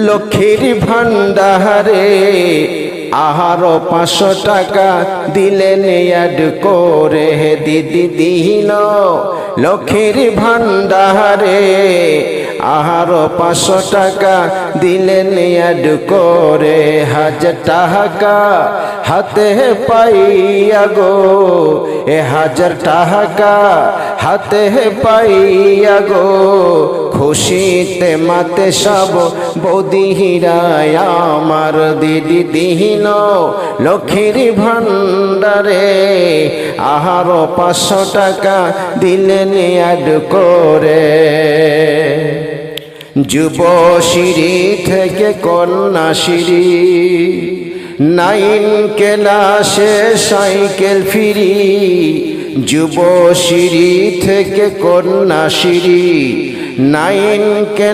লক্ষ্মীর ভান্ডারে আহারো 500 টাকা দিলেন অ্যাড করে দিদি দিল লক্ষ্মীর ভান্ডারে আহারো 500 টাকা দিলেন অ্যাড করে 1000 টাকা হাতে পাইয়া গো 1000 টাকা হাতে পাইয়া গো খুশিতে মাতে সব বৌদিরা আমার দিদি দিল লক্ষ্মীর ভান্ডারে আহারো 500 টাকা দিলেন অ্যাড করে যুবশ্রী থেকে কন্যাশ্রী 9 ক্লাসে সাইকেল ফ্রি যুবশ্রী থেকে কন্যাশ্রী 9 ক্লাস